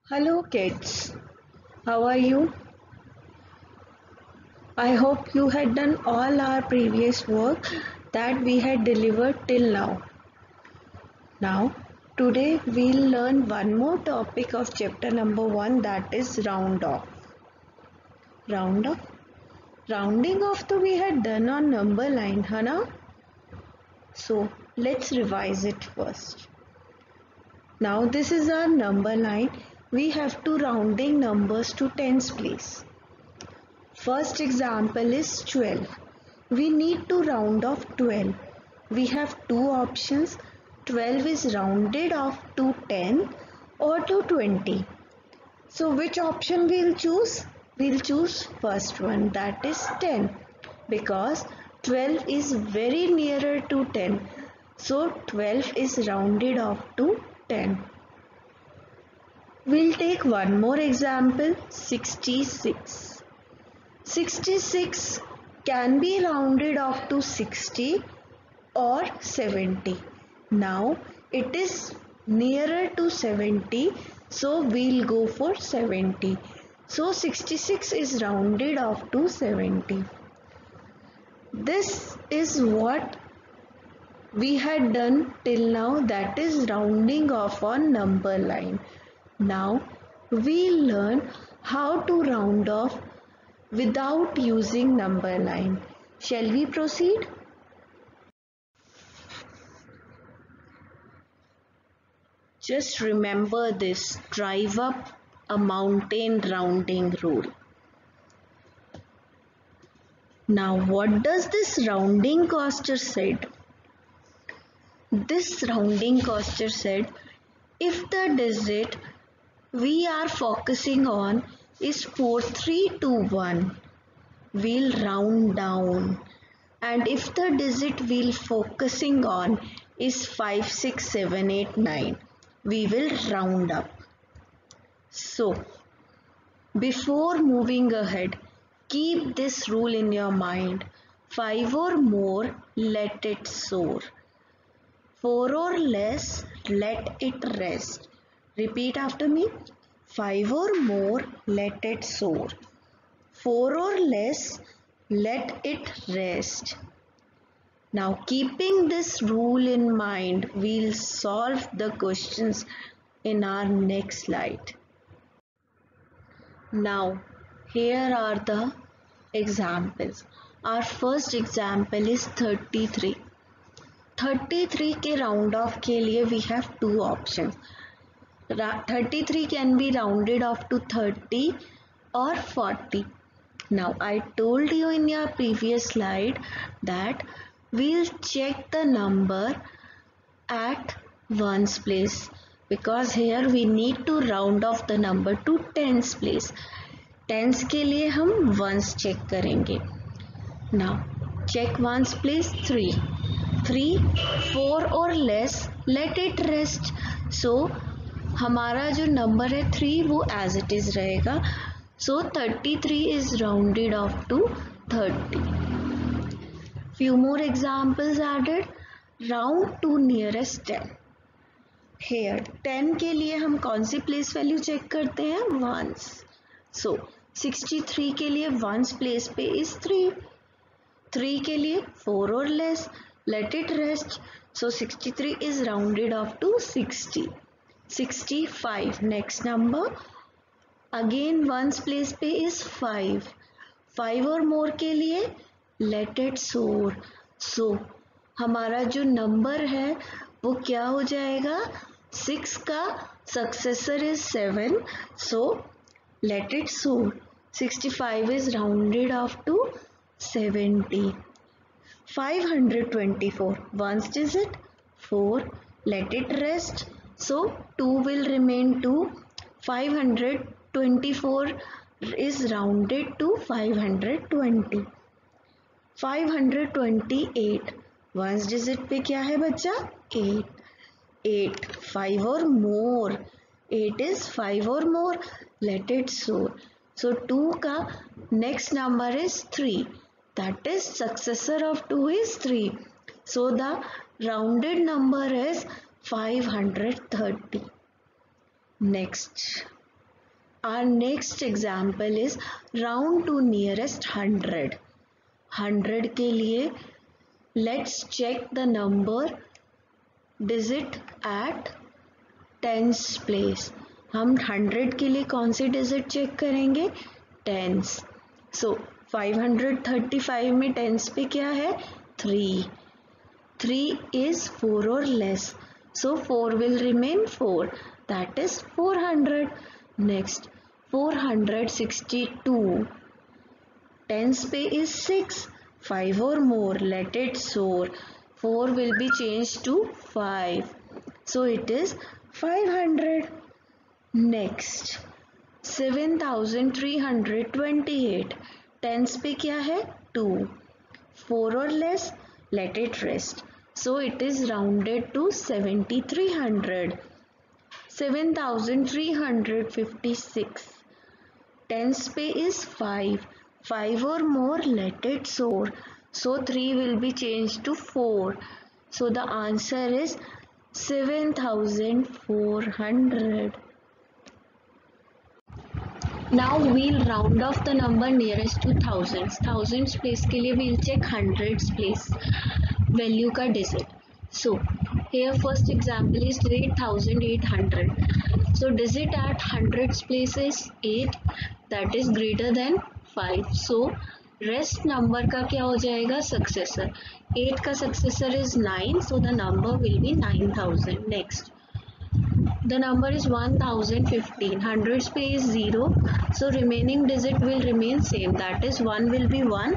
Hello kids, how are you? I hope you had done all our previous work that we had delivered till now. Now, today we'll learn one more topic of chapter number 1, that is round off. Round off? Rounding off to we had done on number line, Hana? So, let's revise it first. Now this is our number line. We have to rounding numbers to tens place. First example is 12. We need to round off 12. We have two options. 12 is rounded off to 10 or to 20. So which option we'll choose? We'll choose first one, that is 10, because 12 is very nearer to 10. So 12 is rounded off to 10. We'll take one more example, 66. 66 can be rounded off to 60 or 70. Now it is nearer to 70, so we'll go for 70. So 66 is rounded off to 70. This is what we had done till now, that is rounding off on number line. Now we'll learn how to round off without using number line. Shall we proceed? Just remember this drive up a mountain rounding rule. Now what does this rounding coaster said? This rounding coaster said if the digit we are focusing on is 4321, we'll round down, and if the digit we'll focusing on is 56789, we will round up. So before moving ahead, keep this rule in your mind: 5 or more, let it soar; 4 or less, let it rest. Repeat after me: 5 or more, let it soar; 4 or less, let it rest. Now keeping this rule in mind, we'll solve the questions in our next slide. Now here are the examples. Our first example is 33. 33 के round off के लिए we have two options. 33 can be rounded off to 30 or 40. Now I told you in your previous slide that we'll check the number at ones place, because here we need to round off the number to tens place. Tens के लिए हम ones check करेंगे. Now check ones place 3. 3, 4 or less, let it rest. So हमारा जो number है 3 वो as it is रहेगा. So 33 is rounded off to 30. Few more examples added. Round to nearest 10. Here 10 के लिए हम कौन सी प्लेस वैल्यू चेक करते हैं? वंस. सो 63 के लिए वंस प्लेस पे इज 3. 3 के लिए 4 और less, let it rest. So 63 is rounded off to 60. 65, next number. Again ones place पे is 5. 5 और more के लिए let it soar. So हमारा जो नंबर है वो क्या हो जाएगा? 6 का successor is 7. So let it soar. 65 is rounded off to 70. 524, ones digit 4, let it rest. So 2 will remain 2. 524 is rounded to 520. 528, ones digit पे क्या है बच्चा? 8. 8, 5 or more. 8 is 5 or more, let it soar. So 2 का next number is 3. That is successor of 2 is 3. So the rounded number is 530. Next, Our next example is round to nearest 100. 100 के लिए let's check the number digit at tens place. हम 100 के लिए कौन सी digit check करेंगे? Tense. सो 535 में tense पे क्या है? 3. 3 is 4 or less. So 4 will remain 4. That is 400. Next 462. Tens पे is 6. 5 or more. Let it soar. 4 will be changed to 5. So it is 500. Next 7328. Tens पे क्या है? 2. 4 or less. Let it rest. So it is rounded to 7300. 7356. Tens पे is 5. 5 or more. Let it soar. So 3 will be changed to 4. So the answer is 7400. Now we'll round off the number nearest to thousands. Thousands place के लिए we'll check hundreds place value का digit. So here first example is 8800. So digit at hundreds place is 8, that is greater than 5. So rest number का क्या हो जाएगा? Successor. 8 का successor is 9, so the number will be 9000. Next the number is 1015. Hundreds पे is 0, so remaining digit will remain same, that is 1 will be 1,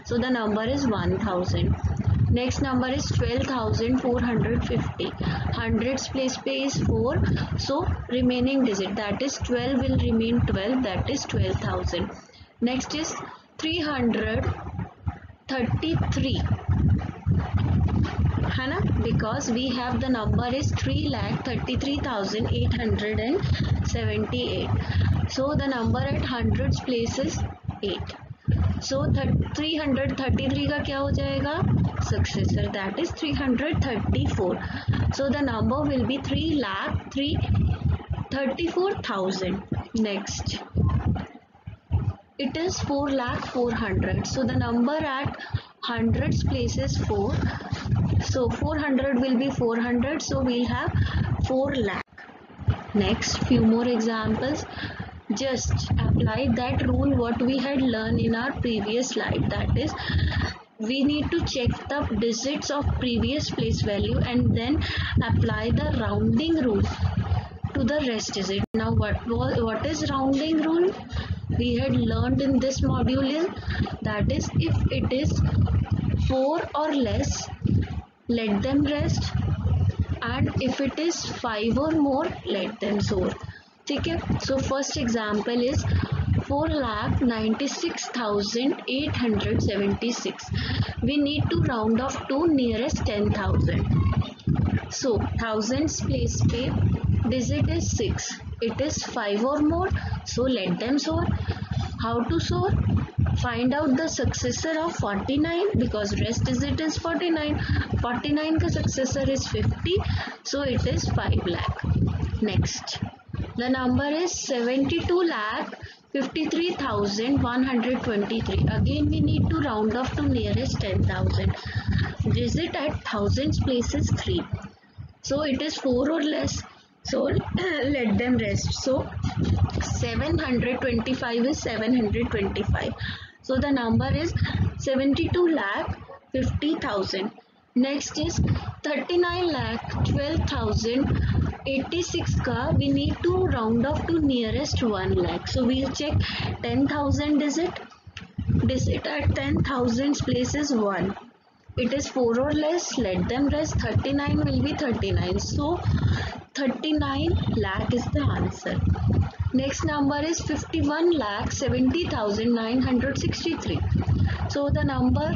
so the number is 1000. Next number is 12450. Hundreds place पे is 4, so remaining digit, that is 12 will remain 12, that is 12000. Next is 333, है ना, because we have the number is 3,33,878. So the number at hundreds place is 8. So 333 का क्या हो जाएगा? Successor, that is 334. So the number will be 3,34,000. Next it is 4,04,000. So the number at hundreds place is 4. So 400 will be 400. So we'll have 4 lakh. Next few more examples. Just apply that rule what we had learned in our previous slide. That is, we need to check the digits of previous place value and then apply the rounding rule to the rest digit. Now what is rounding rule? We had learned in this module, that is, if it is 4 or less, let them rest, and if it is 5 or more, let them soar. ठीक है. So first example is 4,96,876. We need to round off to nearest 10,000. So thousands place पे digit is 6. It is 5 or more, so let them soar. How to soar? Find out the successor of 49, because rest digit is 49. 49 का successor is 50, so it is 5 lakh. Next, the number is 72,53,123. Again we need to round off to nearest 10,000. Digit at thousands place is 3, so it is 4 or less, so let them rest. So 725 is 725. So the number is 72,50,000. Next is 39,12,086 का we need to round off to nearest 1 lakh. So we'll check 10,000 digit. Digit at 10,000 place is 1. It is 4 or less, let them rest. 39 will be 39. So 39 lakh is the answer. Next number is 51,70,963. So the number,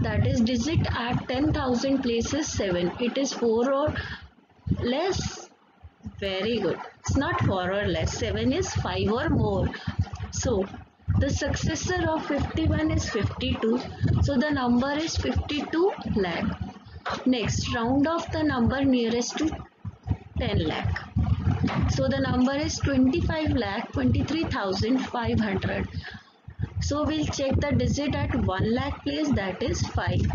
that is digit at 10,000 place is 7. It is 4 or less. Very good. It's not 4 or less. 7 is 5 or more. So the successor of 51 is 52. So the number is 52 lakh. Next, round off the number nearest to 10 lakh. So the number is 25,23,500. So we'll check the digit at 1 lakh place, that is 5.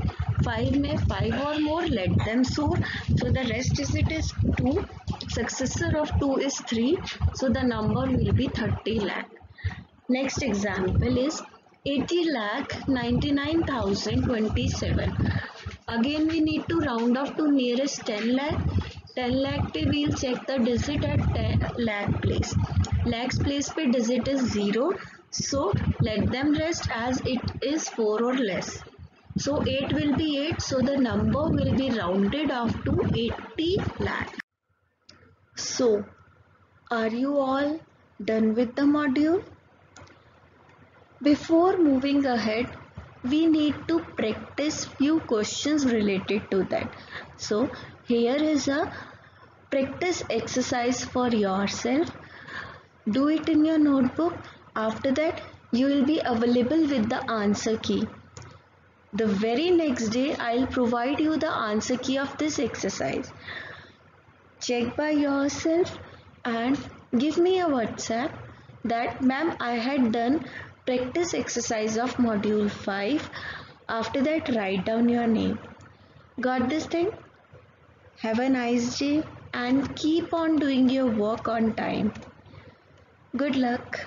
5 में 5 or more, let them soar. So the rest digit is 2. Successor of 2 is 3. So the number will be 30 lakh. Next example is 80 lakh 99,027. Again we need to round off to nearest 10 lakh. 10 lakh पे we'll check the digit at 10 lakh place. Lakhs place पे digit is 0. So let them rest as it is 4 or less. So 8 will be 8. So the number will be rounded off to 80 lakh. So are you all done with the module? Before moving ahead, we need to practice few questions related to that. So here is a practice exercise for yourself. Do it in your notebook. After that, you will be available with the answer key. The very next day, I'll provide you the answer key of this exercise. Check by yourself and give me a WhatsApp that ma'am, I had done practice exercise of module 5. After that, write down your name. Got this thing? Have a nice day and keep on doing your work on time. Good luck.